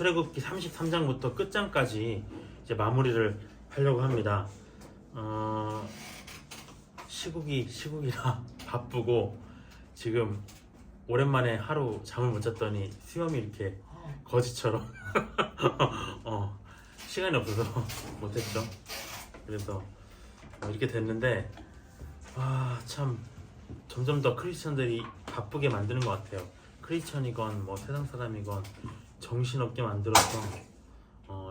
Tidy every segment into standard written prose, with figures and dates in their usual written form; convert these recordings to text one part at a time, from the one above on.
출애굽기 33장부터 끝장까지 이제 마무리를 하려고 합니다. 시국이라 바쁘고 지금 오랜만에 하루 잠을 못 잤더니 수염이 이렇게 거지처럼 시간이 없어서 못했죠. 그래서 이렇게 됐는데 참 점점 더 크리스천들이 바쁘게 만드는 것 같아요. 크리스천이건 뭐 세상 사람이건 정신없게 만들어서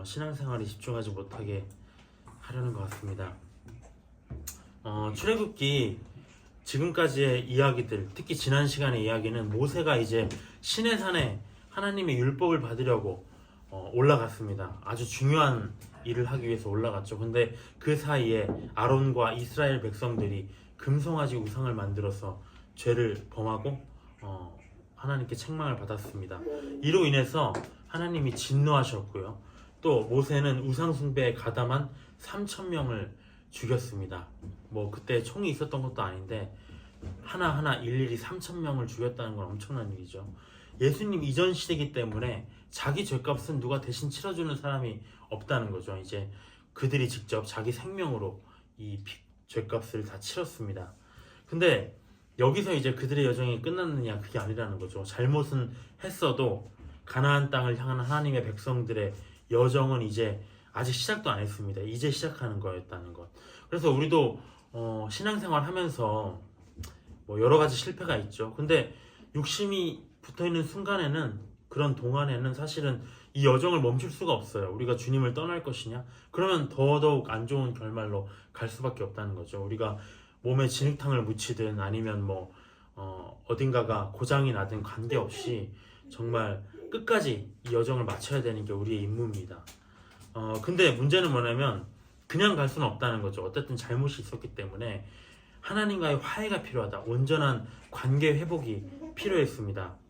신앙생활에 집중하지 못하게 하려는 것 같습니다. 출애굽기 지금까지의 이야기들, 특히 지난 시간의 이야기는 모세가 이제 시내산에 하나님의 율법을 받으려고 올라갔습니다. 아주 중요한 일을 하기 위해서 올라갔죠. 근데 그 사이에 아론과 이스라엘 백성들이 금송아지 우상을 만들어서 죄를 범하고 하나님께 책망을 받았습니다. 이로 인해서 하나님이 진노하셨고요. 또 모세는 우상 숭배에 가담한 3,000명을 죽였습니다. 뭐 그때 총이 있었던 것도 아닌데 하나하나 일일이 3,000명을 죽였다는 건 엄청난 일이죠. 예수님 이전 시대이기 때문에 자기 죄값은 누가 대신 치러주는 사람이 없다는 거죠. 이제 그들이 직접 자기 생명으로 이 죄값을 다 치렀습니다. 근데 여기서 이제 그들의 여정이 끝났느냐, 그게 아니라는 거죠. 잘못은 했어도 가나안 땅을 향한 하나님의 백성들의 여정은 이제 아직 시작도 안 했습니다. 이제 시작하는 거였다는 것. 그래서 우리도 신앙생활 하면서 뭐 여러 가지 실패가 있죠. 근데 욕심이 붙어있는 순간에는, 그런 동안에는 사실은 이 여정을 멈출 수가 없어요. 우리가 주님을 떠날 것이냐? 그러면 더더욱 안 좋은 결말로 갈 수밖에 없다는 거죠. 우리가 몸에 진흙탕을 묻히든 아니면 뭐 어딘가가 고장이 나든 관계없이 정말 끝까지 이 여정을 마쳐야 되는 게 우리의 임무입니다. 근데 문제는 뭐냐면 그냥 갈 수는 없다는 거죠. 어쨌든 잘못이 있었기 때문에 하나님과의 화해가 필요하다. 온전한 관계 회복이 필요했습니다.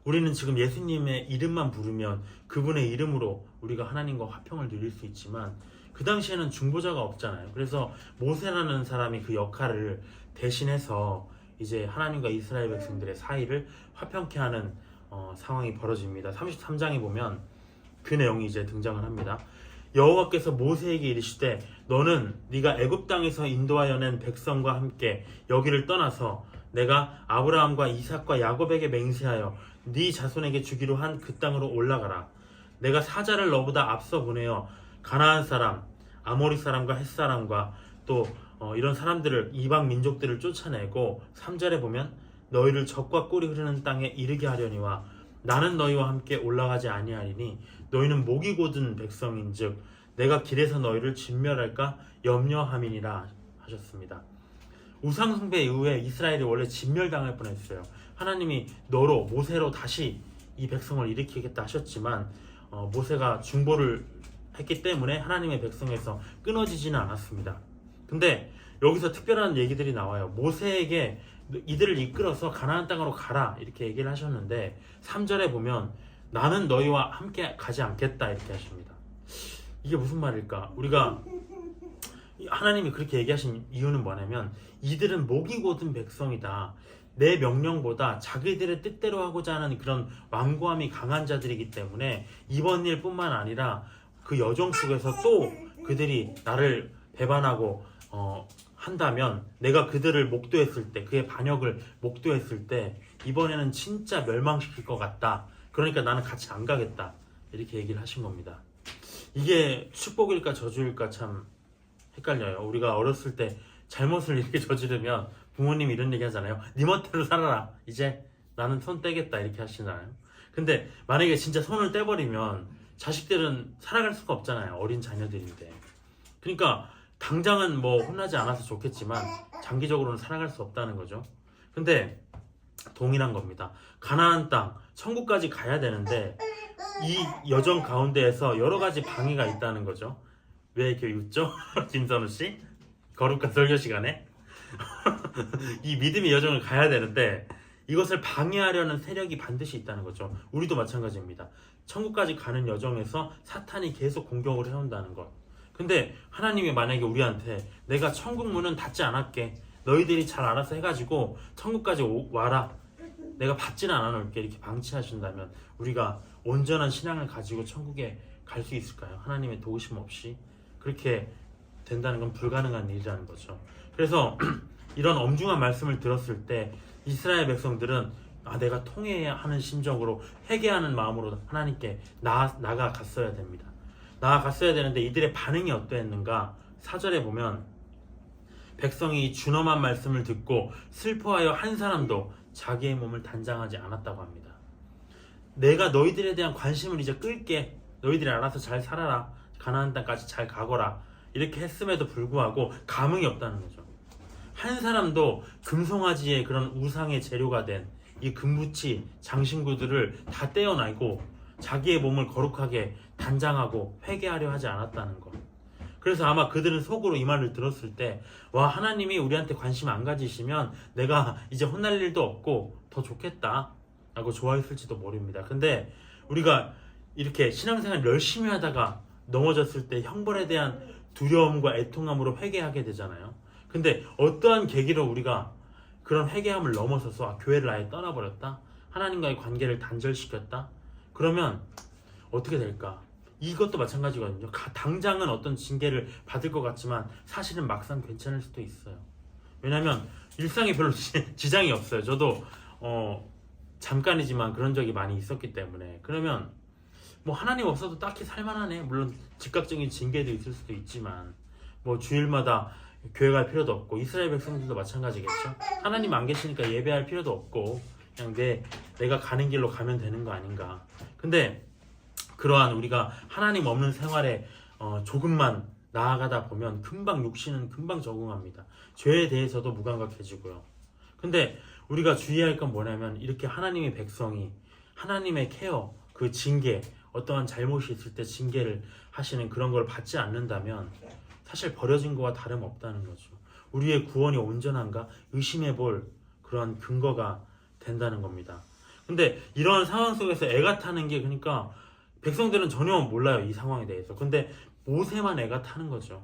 우리는 지금 예수님의 이름만 부르면 그분의 이름으로 우리가 하나님과 화평을 누릴 수 있지만 그 당시에는 중보자가 없잖아요. 그래서 모세라는 사람이 그 역할을 대신해서 이제 하나님과 이스라엘 백성들의 사이를 화평케 하는 상황이 벌어집니다. 33장에 보면 그 내용이 이제 등장을 합니다. 여호와께서 모세에게 이르시되 너는 네가 애굽 땅에서 인도하여 낸 백성과 함께 여기를 떠나서 내가 아브라함과 이삭과 야곱에게 맹세하여 네 자손에게 주기로 한 그 땅으로 올라가라. 내가 사자를 너보다 앞서 보내어 가나안 사람, 아모리 사람과 헷 사람과 또 이런 사람들을, 이방 민족들을 쫓아내고 3절에 보면 너희를 적과 꿀이 흐르는 땅에 이르게 하려니와 나는 너희와 함께 올라가지 아니하리니 너희는 목이 곧은 백성인즉 내가 길에서 너희를 진멸할까 염려함이니라 하셨습니다. 우상 숭배 이후에 이스라엘이 원래 진멸당할 뻔했어요. 하나님이 너로, 모세로 다시 이 백성을 일으키겠다 하셨지만 모세가 중보를 했기 때문에 하나님의 백성에서 끊어지지는 않았습니다. 근데 여기서 특별한 얘기들이 나와요. 모세에게 이들을 이끌어서 가나안 땅으로 가라 이렇게 얘기를 하셨는데 3절에 보면 나는 너희와 함께 가지 않겠다 이렇게 하십니다. 이게 무슨 말일까? 우리가 하나님이 그렇게 얘기하신 이유는 뭐냐면 이들은 목이 곧은 백성이다. 내 명령보다 자기들의 뜻대로 하고자 하는 그런 완고함이 강한 자들이기 때문에 이번 일뿐만 아니라 그 여정 속에서 또 그들이 나를 배반하고 한다면 내가 그들을 목도했을 때, 그의 반역을 목도했을 때 이번에는 진짜 멸망시킬 것 같다. 그러니까 나는 같이 안 가겠다. 이렇게 얘기를 하신 겁니다. 이게 축복일까 저주일까 참 헷갈려요. 우리가 어렸을 때 잘못을 이렇게 저지르면 부모님이 이런 얘기 하잖아요. 네 멋대로 살아라. 이제 나는 손 떼겠다. 이렇게 하시잖아요. 근데 만약에 진짜 손을 떼버리면 자식들은 살아갈 수가 없잖아요. 어린 자녀들인데. 그러니까 당장은 뭐 혼나지 않아서 좋겠지만 장기적으로는 살아갈 수 없다는 거죠. 근데 동일한 겁니다. 가나안 땅, 천국까지 가야 되는데 이 여정 가운데에서 여러 가지 방해가 있다는 거죠. 왜 이렇게 웃죠? 김선우 씨? 거룩한 설교 시간에? 이 믿음의 여정을 가야 되는데 이것을 방해하려는 세력이 반드시 있다는 거죠. 우리도 마찬가지입니다. 천국까지 가는 여정에서 사탄이 계속 공격을 해온다는 것. 근데 하나님이 만약에 우리한테 내가 천국 문은 닫지 않을게. 너희들이 잘 알아서 해가지고 천국까지 와라. 내가 받지는 않아 놓을게. 이렇게 방치하신다면 우리가 온전한 신앙을 가지고 천국에 갈 수 있을까요? 하나님의 도우심 없이 그렇게 된다는 건 불가능한 일이라는 거죠. 그래서 이런 엄중한 말씀을 들었을 때 이스라엘 백성들은 내가 통해야 하는 심정으로 회개하는 마음으로 하나님께 나아갔어야 됩니다. 나아갔어야 되는데 이들의 반응이 어떠했는가? 4절에 보면 백성이 준엄한 말씀을 듣고 슬퍼하여 한 사람도 자기의 몸을 단장하지 않았다고 합니다. 내가 너희들에 대한 관심을 이제 끌게. 너희들이 알아서 잘 살아라. 가나안 땅까지 잘 가거라. 이렇게 했음에도 불구하고 감흥이 없다는 거죠. 한 사람도 금송아지의 그런 우상의 재료가 된 이 금붙이 장신구들을 다 떼어내고 자기의 몸을 거룩하게 단장하고 회개하려 하지 않았다는 것. 그래서 아마 그들은 속으로 이 말을 들었을 때 하나님이 우리한테 관심 안 가지시면 내가 이제 혼날 일도 없고 더 좋겠다 라고 좋아했을지도 모릅니다. 근데 우리가 이렇게 신앙생활 열심히 하다가 넘어졌을 때 형벌에 대한 두려움과 애통함으로 회개하게 되잖아요. 근데 어떠한 계기로 우리가 그런 회개함을 넘어서서 교회를 아예 떠나버렸다? 하나님과의 관계를 단절시켰다? 그러면 어떻게 될까? 이것도 마찬가지거든요. 당장은 어떤 징계를 받을 것 같지만 사실은 막상 괜찮을 수도 있어요. 왜냐하면 일상에 별로 지장이 없어요. 저도 잠깐이지만 그런 적이 많이 있었기 때문에. 그러면 뭐 하나님 없어도 딱히 살만하네. 물론 즉각적인 징계도 있을 수도 있지만 뭐 주일마다 교회 갈 필요도 없고 이스라엘 백성들도 마찬가지겠죠. 하나님 안 계시니까 예배할 필요도 없고 그냥 내가 가는 길로 가면 되는 거 아닌가. 근데 그러한 우리가 하나님 없는 생활에 조금만 나아가다 보면 금방 육신은 금방 적응합니다. 죄에 대해서도 무감각해지고요. 근데 우리가 주의할 건 뭐냐면 이렇게 하나님의 백성이 하나님의 케어, 그 징계, 어떠한 잘못이 있을 때 징계를 하시는 그런 걸 받지 않는다면 사실 버려진 거와 다름없다는 거죠. 우리의 구원이 온전한가 의심해 볼 그런 근거가 된다는 겁니다. 근데 이런 상황 속에서 애가 타는 게 그러니까 백성들은 전혀 몰라요. 이 상황에 대해서. 근데 모세만 애가 타는 거죠.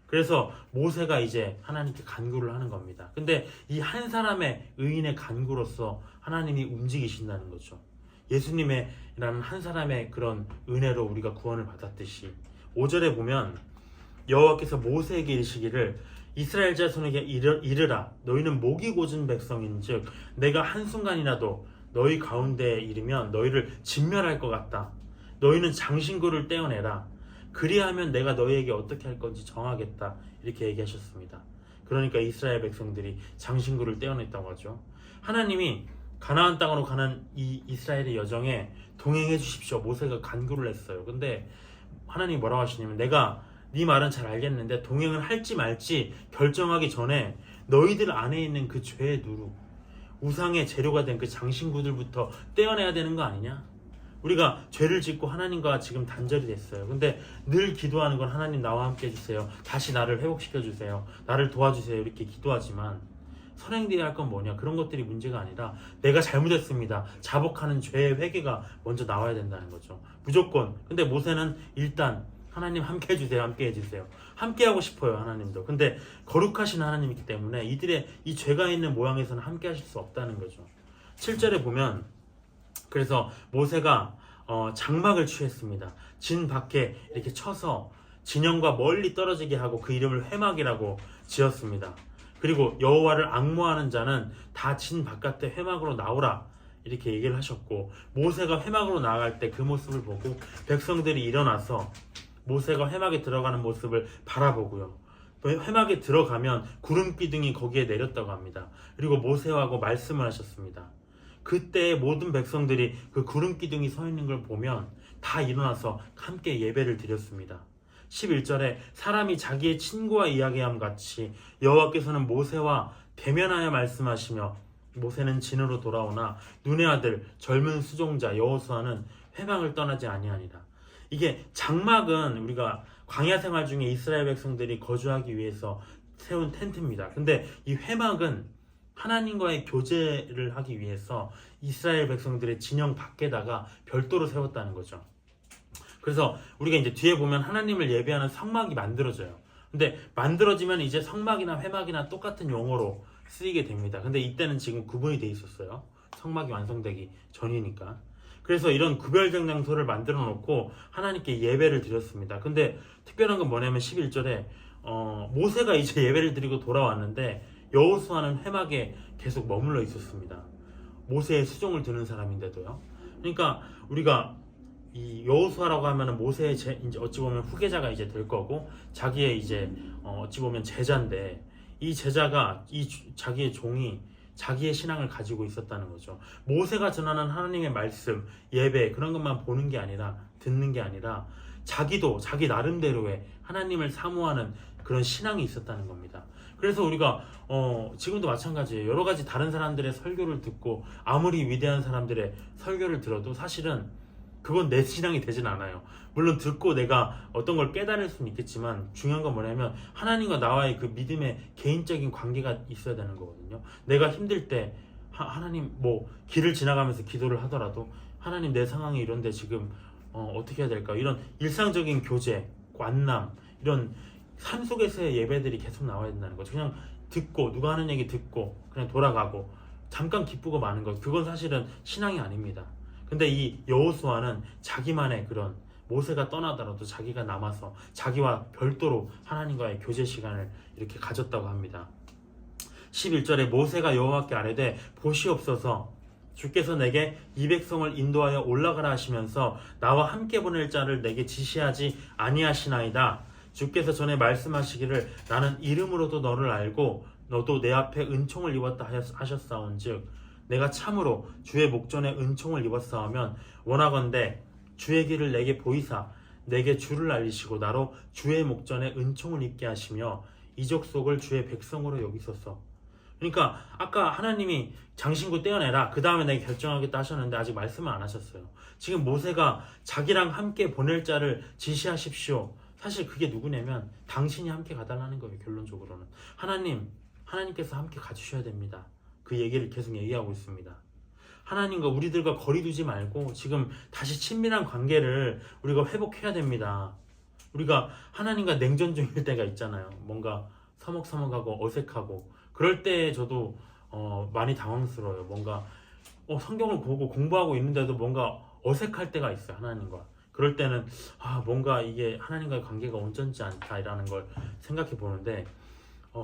그래서 모세가 이제 하나님께 간구를 하는 겁니다. 근데 이 한 사람의 의인의 간구로서 하나님이 움직이신다는 거죠. 예수님이라는 한 사람의 그런 은혜로 우리가 구원을 받았듯이 5절에 보면 여호와께서 모세에게 이르시기를 이스라엘 자손에게 이르라 너희는 목이 곧은 백성인즉 내가 한순간이라도 너희 가운데에 이르면 너희를 진멸할 것 같다. 너희는 장신구를 떼어내라. 그리하면 내가 너희에게 어떻게 할 건지 정하겠다. 이렇게 얘기하셨습니다. 그러니까 이스라엘 백성들이 장신구를 떼어냈다고 하죠. 하나님이 가나안 땅으로 가는 이 이스라엘의 여정에 동행해 주십시오. 모세가 간구를 했어요. 근데 하나님이 뭐라고 하시냐면 내가 네 말은 잘 알겠는데 동행을 할지 말지 결정하기 전에 너희들 안에 있는 그 죄의 누룩, 우상의 재료가 된 그 장신구들부터 떼어내야 되는 거 아니냐? 우리가 죄를 짓고 하나님과 지금 단절이 됐어요. 근데 늘 기도하는 건 하나님 나와 함께 해주세요. 다시 나를 회복시켜 주세요. 나를 도와주세요. 이렇게 기도하지만 선행되어야 할 건 뭐냐? 그런 것들이 문제가 아니라 내가 잘못했습니다. 자복하는 죄의 회개가 먼저 나와야 된다는 거죠. 무조건. 근데 모세는 일단 하나님 함께 해주세요. 함께 해주세요. 함께 하고 싶어요. 하나님도. 근데 거룩하신 하나님이기 때문에 이들의 이 죄가 있는 모양에서는 함께 하실 수 없다는 거죠. 7절에 보면 그래서 모세가 장막을 취했습니다. 진 밖에 이렇게 쳐서 진영과 멀리 떨어지게 하고 그 이름을 회막이라고 지었습니다. 그리고 여호와를 앙모하는 자는 다 진 바깥에 회막으로 나오라 이렇게 얘기를 하셨고 모세가 회막으로 나아갈 때 그 모습을 보고 백성들이 일어나서 모세가 회막에 들어가는 모습을 바라보고요. 회막에 들어가면 구름 기둥이 거기에 내렸다고 합니다. 그리고 모세하고 말씀을 하셨습니다. 그때 모든 백성들이 그 구름 기둥이 서 있는 걸 보면 다 일어나서 함께 예배를 드렸습니다. 11절에 사람이 자기의 친구와 이야기함 같이 여호와께서는 모세와 대면하여 말씀하시며 모세는 진으로 돌아오나 눈의 아들 젊은 수종자 여호수아는 회막을 떠나지 아니하니라. 이게 장막은 우리가 광야 생활 중에 이스라엘 백성들이 거주하기 위해서 세운 텐트입니다. 근데 이 회막은 하나님과의 교제를 하기 위해서 이스라엘 백성들의 진영 밖에다가 별도로 세웠다는 거죠. 그래서 우리가 이제 뒤에 보면 하나님을 예배하는 성막이 만들어져요. 근데 만들어지면 이제 성막이나 회막이나 똑같은 용어로 쓰이게 됩니다. 근데 이때는 지금 구분이 돼 있었어요. 성막이 완성되기 전이니까. 그래서 이런 구별된 장소를 만들어 놓고 하나님께 예배를 드렸습니다. 근데 특별한 건 뭐냐면 11절에 모세가 이제 예배를 드리고 돌아왔는데 여호수아는 회막에 계속 머물러 있었습니다. 모세의 수종을 드는 사람인데도요. 그러니까 우리가 이 여호수아라고 하면은 모세의 이제 어찌 보면 후계자가 이제 될 거고 자기의 이제 어찌 보면 제자인데 이 제자가 자기의 종이 자기의 신앙을 가지고 있었다는 거죠. 모세가 전하는 하나님의 말씀, 예배 그런 것만 보는 게 아니라 듣는 게 아니라 자기도 자기 나름대로의 하나님을 사모하는 그런 신앙이 있었다는 겁니다. 그래서 우리가 지금도 마찬가지예요. 여러 가지 다른 사람들의 설교를 듣고 아무리 위대한 사람들의 설교를 들어도 사실은 그건 내 신앙이 되진 않아요. 물론 듣고 내가 어떤 걸 깨달을 수는 있겠지만 중요한 건 뭐냐면 하나님과 나와의 그 믿음의 개인적인 관계가 있어야 되는 거거든요. 내가 힘들 때 하나님 뭐 길을 지나가면서 기도를 하더라도 하나님 내 상황이 이런데 지금 어떻게 해야 될까, 이런 일상적인 교제, 관남, 이런 삶 속에서의 예배들이 계속 나와야 된다는 거죠. 그냥 듣고 누가 하는 얘기 듣고 그냥 돌아가고 잠깐 기쁘고 마는 것, 그건 사실은 신앙이 아닙니다. 근데 이 여호수아는 자기만의 그런, 모세가 떠나더라도 자기가 남아서 자기와 별도로 하나님과의 교제 시간을 이렇게 가졌다고 합니다. 11절에 모세가 여호와께 아뢰되 보시옵소서 주께서 내게 이 백성을 인도하여 올라가라 하시면서 나와 함께 보낼 자를 내게 지시하지 아니하시나이다. 주께서 전에 말씀하시기를 나는 이름으로도 너를 알고 너도 내 앞에 은총을 입었다 하셨사온즉 내가 참으로 주의 목전에 은총을 입었사오면 원하건대 주의 길을 내게 보이사 내게 주를 알리시고 나로 주의 목전에 은총을 입게 하시며 이 족속을 주의 백성으로 여기소서. 그러니까 아까 하나님이 장신구 떼어내라 그 다음에 내가 결정하겠다 하셨는데 아직 말씀을 안 하셨어요. 지금 모세가 자기랑 함께 보낼 자를 지시하십시오. 사실 그게 누구냐면 당신이 함께 가달라는 거예요. 결론적으로는 하나님께서 함께 가주셔야 됩니다. 그 얘기를 계속 얘기하고 있습니다. 하나님과 우리들과 거리 두지 말고 지금 다시 친밀한 관계를 우리가 회복해야 됩니다. 우리가 하나님과 냉전 중일 때가 있잖아요. 뭔가 서먹서먹하고 어색하고 그럴 때 저도 많이 당황스러워요. 뭔가 성경을 보고 공부하고 있는데도 뭔가 어색할 때가 있어요. 하나님과. 그럴 때는 뭔가 이게 하나님과의 관계가 온전치 않다라는 걸 생각해 보는데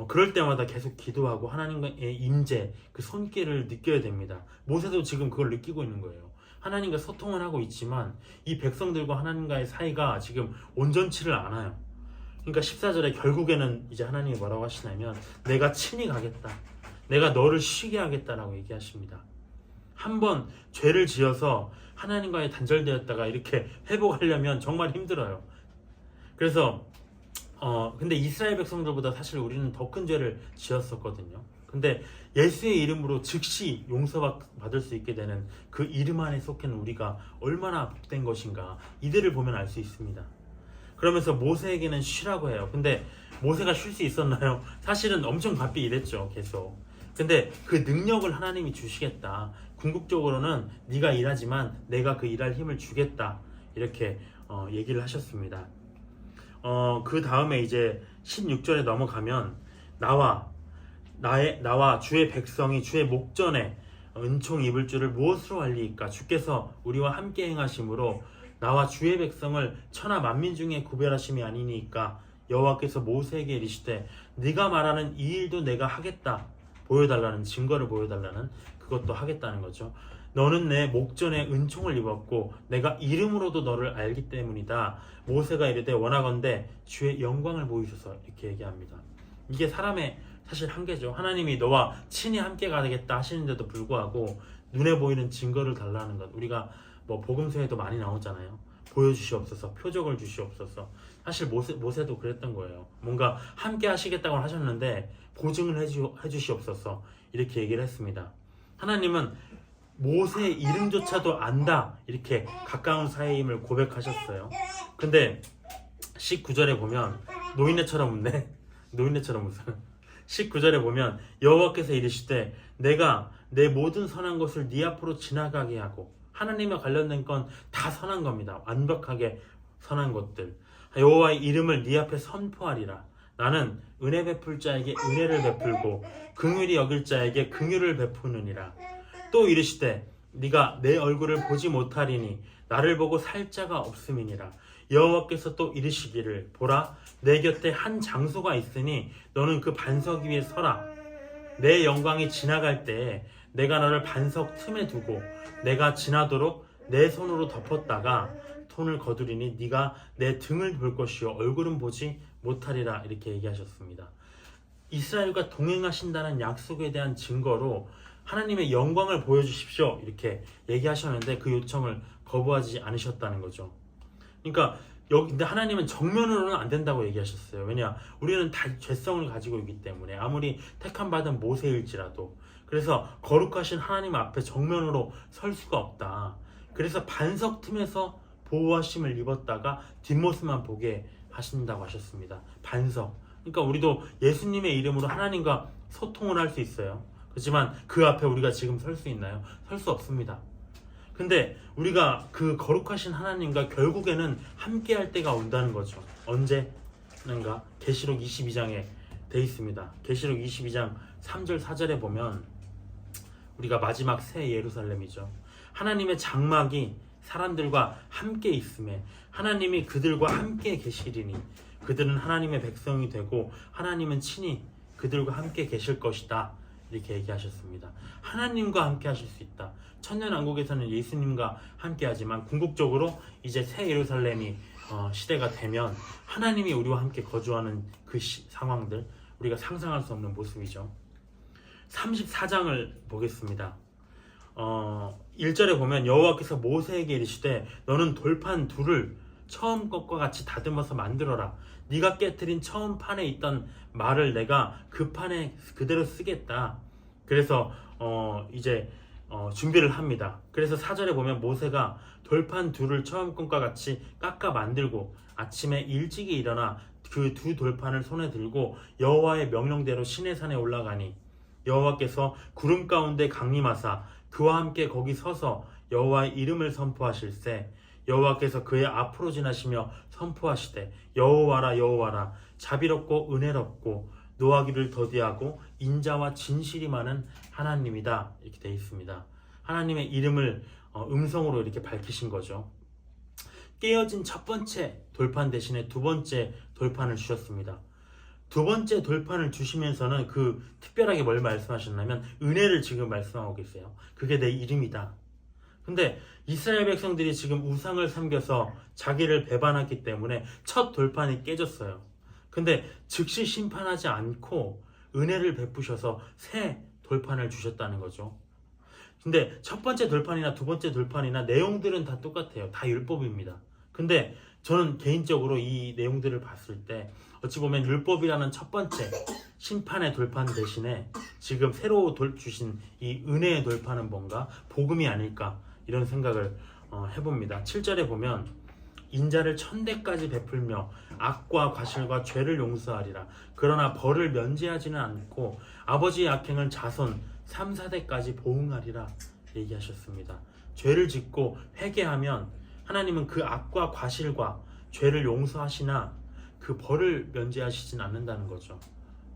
그럴 때마다 계속 기도하고 하나님과의 임재, 그 손길을 느껴야 됩니다. 모세도 지금 그걸 느끼고 있는 거예요. 하나님과 소통을 하고 있지만 이 백성들과 하나님과의 사이가 지금 온전치를 않아요. 그러니까 14절에 결국에는 이제 하나님이 뭐라고 하시냐면 내가 친히 가겠다. 내가 너를 쉬게 하겠다라고 얘기하십니다. 한번 죄를 지어서 하나님과의 단절되었다가 이렇게 회복하려면 정말 힘들어요. 그래서 근데 이스라엘 백성들보다 사실 우리는 더 큰 죄를 지었었거든요. 근데 예수의 이름으로 즉시 용서받을 수 있게 되는 그 이름 안에 속한 우리가 얼마나 복된 것인가 이들을 보면 알 수 있습니다. 그러면서 모세에게는 쉬라고 해요. 근데 모세가 쉴 수 있었나요? 사실은 엄청 바삐 일했죠. 계속. 근데 그 능력을 하나님이 주시겠다. 궁극적으로는 네가 일하지만 내가 그 일할 힘을 주겠다. 이렇게 얘기를 하셨습니다. 그 다음에 이제 16절에 넘어가면 나와 주의 백성이 주의 목전에 은총 입을 줄을 무엇으로 알리이까? 주께서 우리와 함께 행하심으로 나와 주의 백성을 천하 만민 중에 구별하심이 아니니까 여호와께서 모세에게 이르시되 네가 말하는 이 일도 내가 하겠다. 보여달라는 증거를 보여달라는 그것도 하겠다는 거죠. 너는 내 목전에 은총을 입었고 내가 이름으로도 너를 알기 때문이다. 모세가 이르되 원하건대 주의 영광을 보이소서 이렇게 얘기합니다. 이게 사람의 사실 한계죠. 하나님이 너와 친히 함께 가겠다 하시는데도 불구하고 눈에 보이는 증거를 달라는 것. 우리가 뭐 복음서에도 많이 나오잖아요. 보여주시옵소서, 표적을 주시옵소서. 사실 모세도 그랬던 거예요. 뭔가 함께 하시겠다고 하셨는데 보증을 해주시옵소서 이렇게 얘기를 했습니다. 하나님은 모세의 이름조차도 안다 이렇게 가까운 사이임을 고백하셨어요. 근데 19절에 보면 노인네처럼 웃네. 노인네처럼 웃어요. 19절에 보면 여호와께서 이르시되 내가 내 모든 선한 것을 네 앞으로 지나가게 하고, 하나님과 관련된 건 다 선한 겁니다. 완벽하게 선한 것들. 여호와의 이름을 네 앞에 선포하리라. 나는 은혜 베풀 자에게 은혜를 베풀고 긍휼히 여길 자에게 긍휼을 베푸느니라. 또 이르시되 네가 내 얼굴을 보지 못하리니 나를 보고 살 자가 없음이니라. 여호와께서 또 이르시기를 보라 내 곁에 한 장소가 있으니 너는 그 반석 위에 서라. 내 영광이 지나갈 때에 내가 너를 반석 틈에 두고 내가 지나도록 내 손으로 덮었다가 손을 거두리니 네가 내 등을 볼 것이요 얼굴은 보지 못하리라. 이렇게 얘기하셨습니다. 이스라엘과 동행하신다는 약속에 대한 증거로 하나님의 영광을 보여주십시오 이렇게 얘기하셨는데 그 요청을 거부하지 않으셨다는 거죠. 그러니까 여기 근데 하나님은 정면으로는 안 된다고 얘기하셨어요. 왜냐? 우리는 다 죄성을 가지고 있기 때문에 아무리 택함 받은 모세일지라도. 그래서 거룩하신 하나님 앞에 정면으로 설 수가 없다. 그래서 반석 틈에서 보호하심을 입었다가 뒷모습만 보게 하신다고 하셨습니다. 반석. 그러니까 우리도 예수님의 이름으로 하나님과 소통을 할 수 있어요. 그렇지만 그 앞에 우리가 지금 설 수 있나요? 설 수 없습니다. 근데 우리가 그 거룩하신 하나님과 결국에는 함께 할 때가 온다는 거죠. 언제는가? 계시록 22장에 돼 있습니다. 계시록 22장 3절 4절에 보면 우리가 마지막 새 예루살렘이죠. 하나님의 장막이 사람들과 함께 있음에 하나님이 그들과 함께 계시리니 그들은 하나님의 백성이 되고 하나님은 친히 그들과 함께 계실 것이다. 이렇게 얘기하셨습니다. 하나님과 함께 하실 수 있다. 천년왕국에서는 예수님과 함께 하지만 궁극적으로 이제 새 예루살렘이 시대가 되면 하나님이 우리와 함께 거주하는 그 상황들 우리가 상상할 수 없는 모습이죠. 34장을 보겠습니다. 1절에 보면 여호와께서 모세에게 이르시되 너는 돌판 둘을 처음 것과 같이 다듬어서 만들어라. 네가 깨트린 처음 판에 있던 말을 내가 그 판에 그대로 쓰겠다. 그래서 이제 준비를 합니다. 그래서 4절에 보면 모세가 돌판 둘을 처음 것과 같이 깎아 만들고 아침에 일찍이 일어나 그 두 돌판을 손에 들고 여호와의 명령대로 시내산에 올라가니 여호와께서 구름 가운데 강림하사 그와 함께 거기 서서 여호와의 이름을 선포하실세 여호와께서 그의 앞으로 지나시며 선포하시되 여호와라 여호와라 자비롭고 은혜롭고 노하기를 더디하고 인자와 진실이 많은 하나님이다. 이렇게 되어 있습니다. 하나님의 이름을 음성으로 이렇게 밝히신 거죠. 깨어진 첫 번째 돌판 대신에 두 번째 돌판을 주셨습니다. 두 번째 돌판을 주시면서는 그 특별하게 뭘 말씀하셨냐면 은혜를 지금 말씀하고 계세요. 그게 내 이름이다. 근데 이스라엘 백성들이 지금 우상을 섬겨서 자기를 배반했기 때문에 첫 돌판이 깨졌어요. 근데 즉시 심판하지 않고 은혜를 베푸셔서 새 돌판을 주셨다는 거죠. 근데 첫 번째 돌판이나 두 번째 돌판이나 내용들은 다 똑같아요. 다 율법입니다. 근데 저는 개인적으로 이 내용들을 봤을 때 어찌 보면 율법이라는 첫 번째 심판의 돌판 대신에 지금 새로 주신 이 은혜의 돌판은 뭔가 복음이 아닐까 이런 생각을 해봅니다. 7절에 보면 인자를 천대까지 베풀며 악과 과실과 죄를 용서하리라. 그러나 벌을 면제하지는 않고 아버지의 악행을 자손 3, 4대까지 보응하리라 얘기하셨습니다. 죄를 짓고 회개하면 하나님은 그 악과 과실과 죄를 용서하시나 그 벌을 면제하시진 않는다는 거죠.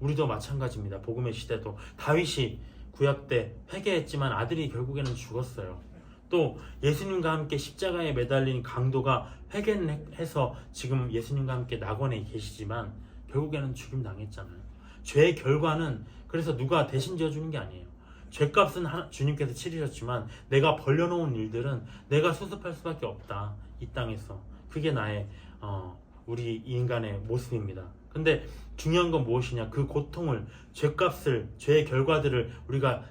우리도 마찬가지입니다. 복음의 시대도 다윗이 구약 때 회개했지만 아들이 결국에는 죽었어요. 또 예수님과 함께 십자가에 매달린 강도가 회개해서 지금 예수님과 함께 낙원에 계시지만 결국에는 죽임 당했잖아요. 죄의 결과는 그래서 누가 대신 지어주는 게 아니에요. 죄값은 주님께서 치르셨지만 내가 벌려놓은 일들은 내가 수습할 수밖에 없다. 이 땅에서. 그게 나의 우리 인간의 모습입니다. 근데 중요한 건 무엇이냐? 그 고통을, 죄값을, 죄의 결과들을 우리가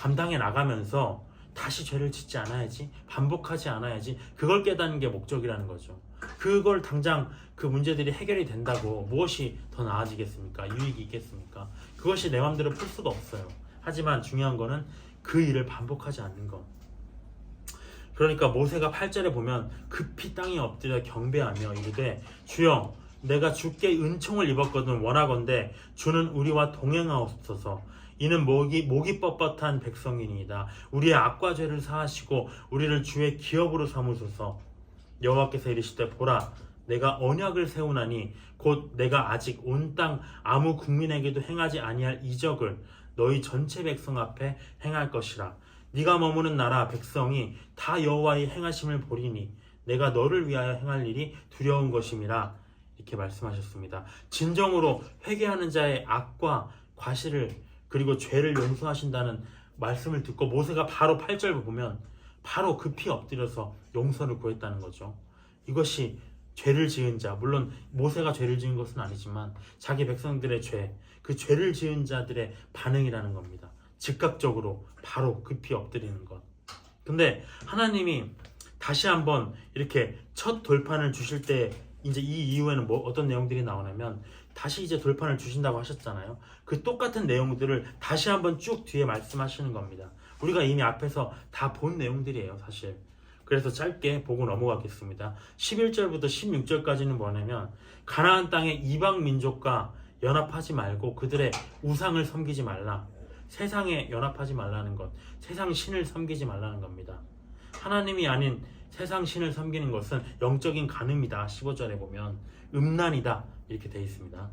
감당해 나가면서 다시 죄를 짓지 않아야지, 반복하지 않아야지, 그걸 깨닫는 게 목적이라는 거죠. 그걸 당장 그 문제들이 해결이 된다고 무엇이 더 나아지겠습니까? 유익이 있겠습니까? 그것이 내 맘대로 풀 수가 없어요. 하지만 중요한 거는 그 일을 반복하지 않는 것. 그러니까 모세가 8절에 보면 급히 땅에 엎드려 경배하며 이르되 주여 내가 주께 은총을 입었거든 원하건대 주는 우리와 동행하옵소서. 이는 목이 뻣뻣한 백성이니이다. 우리의 악과 죄를 사하시고 우리를 주의 기업으로 삼으소서. 여호와께서 이르시되 보라 내가 언약을 세우나니 곧 내가 아직 온 땅 아무 국민에게도 행하지 아니할 이적을 너희 전체 백성 앞에 행할 것이라. 네가 머무는 나라 백성이 다 여호와의 행하심을 보리니 내가 너를 위하여 행할 일이 두려운 것임이라 이렇게 말씀하셨습니다. 진정으로 회개하는 자의 악과 과실을 그리고 죄를 용서하신다는 말씀을 듣고 모세가 바로 8절 보면 바로 급히 엎드려서 용서를 구했다는 거죠. 이것이 죄를 지은 자, 물론 모세가 죄를 지은 것은 아니지만 자기 백성들의 죄, 그 죄를 지은 자들의 반응이라는 겁니다. 즉각적으로 바로 급히 엎드리는 것. 근데 하나님이 다시 한번 이렇게 첫 돌판을 주실 때 이제 이 이후에는 어떤 내용들이 나오냐면 다시 이제 돌판을 주신다고 하셨잖아요. 그 똑같은 내용들을 다시 한번 쭉 뒤에 말씀하시는 겁니다. 우리가 이미 앞에서 다 본 내용들이에요, 사실. 그래서 짧게 보고 넘어가겠습니다. 11절부터 16절까지는 뭐냐면 가나안 땅의 이방 민족과 연합하지 말고 그들의 우상을 섬기지 말라. 세상에 연합하지 말라는 것, 세상 신을 섬기지 말라는 겁니다. 하나님이 아닌 세상 신을 섬기는 것은 영적인 간음이다. 15절에 보면 음란이다 이렇게 되어 있습니다.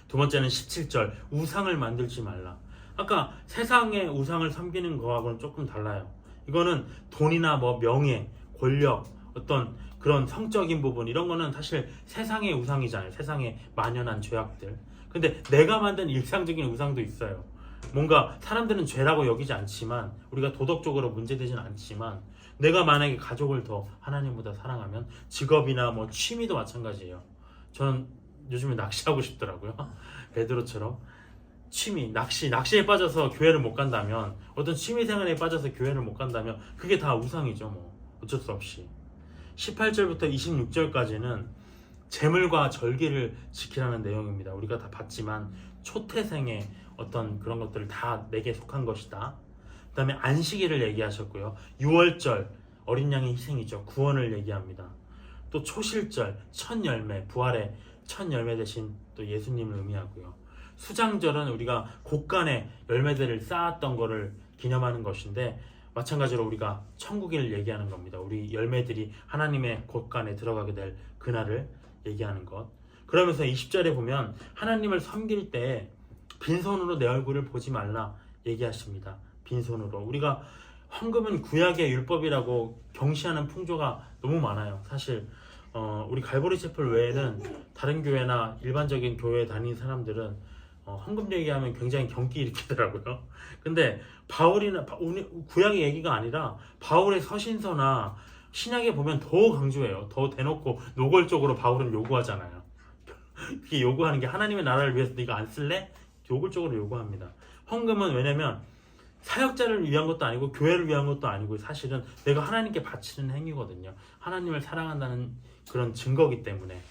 두 번째는 17절 우상을 만들지 말라. 아까 세상의 우상을 섬기는 거하고는 조금 달라요. 이거는 돈이나 명예, 권력, 어떤 그런 성적인 부분 이런 거는 사실 세상의 우상이잖아요. 세상에 만연한 죄악들. 근데 내가 만든 일상적인 우상도 있어요. 뭔가 사람들은 죄라고 여기지 않지만 우리가 도덕적으로 문제되지는 않지만 내가 만약에 가족을 더 하나님보다 사랑하면 직업이나 취미도 마찬가지예요. 저는 요즘에 낚시하고 싶더라고요. 베드로처럼 취미, 낚시에 빠져서 교회를 못 간다면 어떤 취미 생활에 빠져서 교회를 못 간다면 그게 다 우상이죠. 어쩔 수 없이. 18절부터 26절까지는 재물과 절기를 지키라는 내용입니다. 우리가 다 봤지만 초태생의 어떤 그런 것들을 다 내게 속한 것이다. 그 다음에 안식일을 얘기하셨고요. 6월절 어린 양의 희생이죠. 구원을 얘기합니다. 또 초실절 첫 열매, 부활의 첫 열매 대신 또 예수님을 의미하고요. 수장절은 우리가 곳간에 열매들을 쌓았던 거를 기념하는 것인데 마찬가지로 우리가 천국을 얘기하는 겁니다. 우리 열매들이 하나님의 곳간에 들어가게 될 그날을 얘기하는 것. 그러면서 20절에 보면 하나님을 섬길 때 빈손으로 내 얼굴을 보지 말라 얘기하십니다. 빈손으로. 우리가 헌금은 구약의 율법이라고 경시하는 풍조가 너무 많아요. 사실 우리 갈보리 채플 외에는 다른 교회나 일반적인 교회에 다니는 사람들은 헌금 얘기하면 굉장히 경기 일으키더라고요. 근데 바울이나 구약의 얘기가 아니라 바울의 서신서나 신약에 보면 더 강조해요. 더 대놓고 노골적으로 바울은 요구하잖아요. 이게 요구하는 게 하나님의 나라를 위해서 네가 안 쓸래? 노골적으로 요구합니다. 헌금은 왜냐면 사역자를 위한 것도 아니고 교회를 위한 것도 아니고 사실은 내가 하나님께 바치는 행위거든요. 하나님을 사랑한다는 그런 증거이기 때문에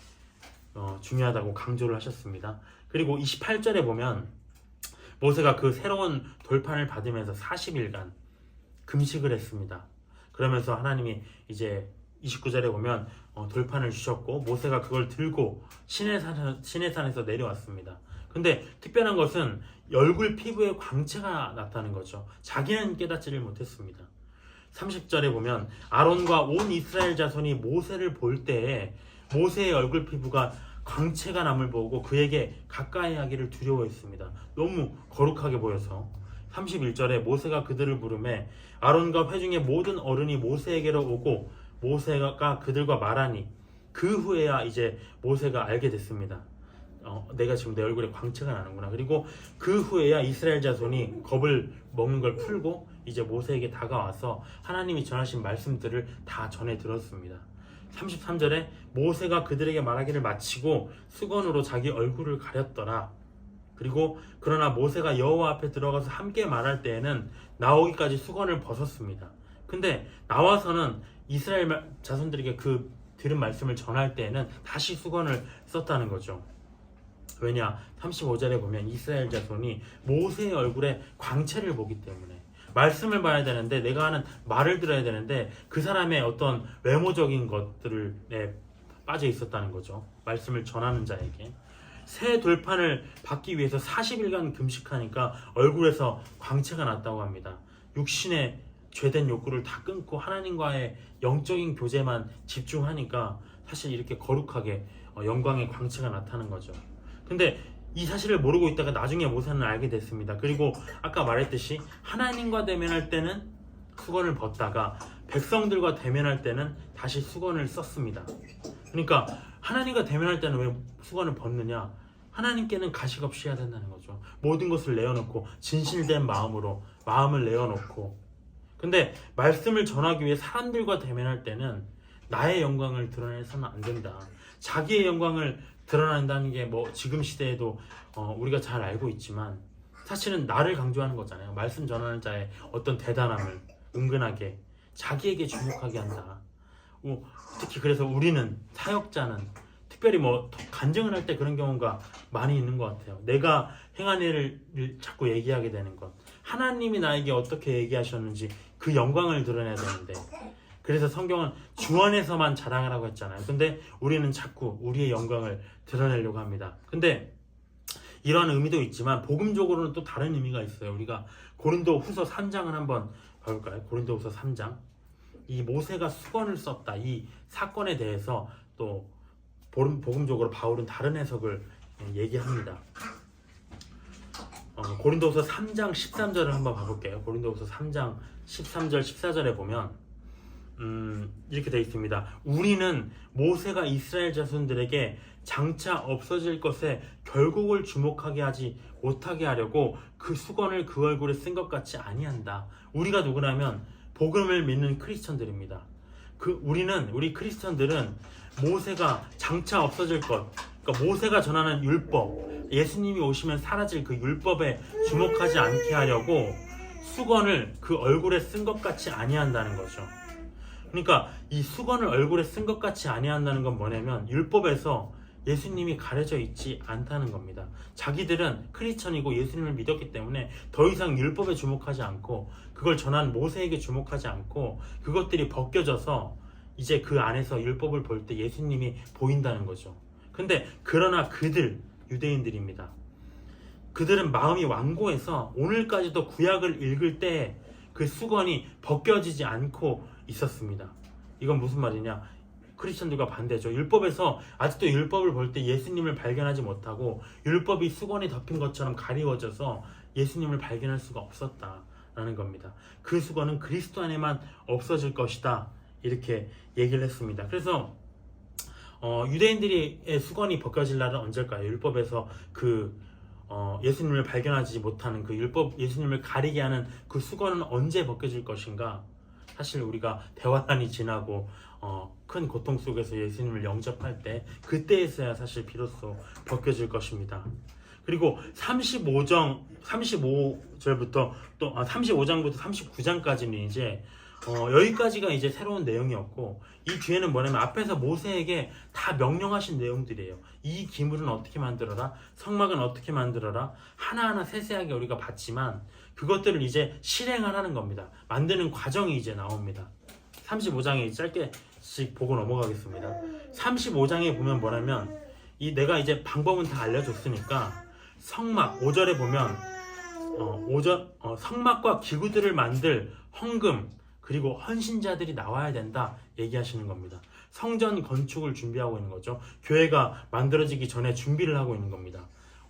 중요하다고 강조를 하셨습니다. 그리고 28절에 보면 모세가 그 새로운 돌판을 받으면서 40일간 금식을 했습니다. 그러면서 하나님이 이제 29절에 보면 돌판을 주셨고 모세가 그걸 들고 시내산에서 내려왔습니다. 근데 특별한 것은 얼굴 피부에 광채가 났다는 거죠. 자기는 깨닫지를 못했습니다. 30절에 보면 아론과 온 이스라엘 자손이 모세를 볼 때에 모세의 얼굴 피부가 광채가 남을 보고 그에게 가까이 하기를 두려워했습니다. 너무 거룩하게 보여서. 31절에 모세가 그들을 부르매 아론과 회중의 모든 어른이 모세에게로 오고 모세가 그들과 말하니 그 후에야 이제 모세가 알게 됐습니다. 내가 지금 내 얼굴에 광채가 나는구나. 그리고 그 후에야 이스라엘 자손이 겁을 먹는 걸 풀고 이제 모세에게 다가와서 하나님이 전하신 말씀들을 다 전해 들었습니다. 33절에 모세가 그들에게 말하기를 마치고 수건으로 자기 얼굴을 가렸더라. 그리고 그러나 모세가 여호와 앞에 들어가서 함께 말할 때에는 나오기까지 수건을 벗었습니다. 근데 나와서는 이스라엘 자손들에게 그 들은 말씀을 전할 때에는 다시 수건을 썼다는 거죠. 왜냐? 35절에 보면 이스라엘 자손이 모세의 얼굴에 광채를 보기 때문에 말씀을 봐야 되는데 내가 하는 말을 들어야 되는데 그 사람의 어떤 외모적인 것들에 빠져 있었다는 거죠. 말씀을 전하는 자에게. 새 돌판을 받기 위해서 40일간 금식하니까 얼굴에서 광채가 났다고 합니다. 육신의 죄된 욕구를 다 끊고 하나님과의 영적인 교제만 집중하니까 사실 이렇게 거룩하게 영광의 광채가 나타나는 거죠. 근데 이 사실을 모르고 있다가 나중에 모세는 알게 됐습니다. 그리고 아까 말했듯이 하나님과 대면할 때는 수건을 벗다가 백성들과 대면할 때는 다시 수건을 썼습니다. 그러니까 하나님과 대면할 때는 왜 수건을 벗느냐? 하나님께는 가식 없이 해야 된다는 거죠. 모든 것을 내어놓고 진실된 마음으로 마음을 내어놓고. 근데 말씀을 전하기 위해 사람들과 대면할 때는 나의 영광을 드러내서는 안 된다. 자기의 영광을 드러난다는 게 뭐 지금 시대에도 우리가 잘 알고 있지만 사실은 나를 강조하는 거잖아요. 말씀 전하는 자의 어떤 대단함을 은근하게 자기에게 주목하게 한다. 특히 그래서 우리는 사역자는 특별히 뭐 간증을 할 때 그런 경우가 많이 있는 것 같아요. 내가 행한 일을 자꾸 얘기하게 되는 것. 하나님이 나에게 어떻게 얘기하셨는지 그 영광을 드러내야 되는데, 그래서 성경은 주 안에서만 자랑하라고 했잖아요. 근데 우리는 자꾸 우리의 영광을 드러내려고 합니다. 근데 이런 의미도 있지만 복음적으로는 또 다른 의미가 있어요. 우리가 고린도후서 3장을 한번 봐볼까요? 고린도후서 3장. 이 모세가 수건을 썼다, 이 사건에 대해서 또 복음적으로 바울은 다른 해석을 얘기합니다. 고린도후서 3장 13절을 한번 봐볼게요. 고린도후서 3장 13절 14절에 보면 이렇게 되어 있습니다. 우리는 모세가 이스라엘 자손들에게 장차 없어질 것에 결국을 주목하게 하지 못하게 하려고 그 수건을 그 얼굴에 쓴 것 같이 아니한다. 우리가 누구냐면 복음을 믿는 크리스천들입니다. 우리 크리스천들은 모세가 장차 없어질 것, 그러니까 모세가 전하는 율법, 예수님이 오시면 사라질 그 율법에 주목하지 않게 하려고 수건을 그 얼굴에 쓴 것 같이 아니한다는 거죠. 그러니까 이 수건을 얼굴에 쓴 것 같이 아니한다는 건 뭐냐면 율법에서 예수님이 가려져 있지 않다는 겁니다. 자기들은 크리스천이고 예수님을 믿었기 때문에 더 이상 율법에 주목하지 않고 그걸 전한 모세에게 주목하지 않고 그것들이 벗겨져서 이제 그 안에서 율법을 볼 때 예수님이 보인다는 거죠. 근데 그러나 유대인들입니다. 그들은 마음이 완고해서 오늘까지도 구약을 읽을 때 그 수건이 벗겨지지 않고 있었습니다. 이건 무슨 말이냐? 크리스천들과 반대죠. 율법에서 아직도 율법을 볼 때 예수님을 발견하지 못하고 율법이 수건에 덮인 것처럼 가리워져서 예수님을 발견할 수가 없었다라는 겁니다. 그 수건은 그리스도 안에만 없어질 것이다, 이렇게 얘기를 했습니다. 그래서 유대인들의 수건이 벗겨질 날은 언제일까요? 율법에서 예수님을 발견하지 못하는 그 율법, 예수님을 가리게 하는 그 수건은 언제 벗겨질 것인가? 사실 우리가 대환란이 지나고 큰 고통 속에서 예수님을 영접할 때 그때에서야 사실 비로소 벗겨질 것입니다. 그리고 35절부터 또 35장부터 39장까지는 이제 여기까지가 이제 새로운 내용이었고, 이 뒤에는 뭐냐면 앞에서 모세에게 다 명령하신 내용들이에요. 이 기물은 어떻게 만들어라, 성막은 어떻게 만들어라, 하나하나 세세하게 우리가 봤지만 그것들을 이제 실행하라는 겁니다. 만드는 과정이 이제 나옵니다. 35장에 짧게씩 보고 넘어가겠습니다. 35장에 보면 뭐냐면 내가 이제 방법은 다 알려줬으니까 성막 5절에 보면 성막과 기구들을 만들 헌금 그리고 헌신자들이 나와야 된다 얘기하시는 겁니다. 성전 건축을 준비하고 있는 거죠. 교회가 만들어지기 전에 준비를 하고 있는 겁니다.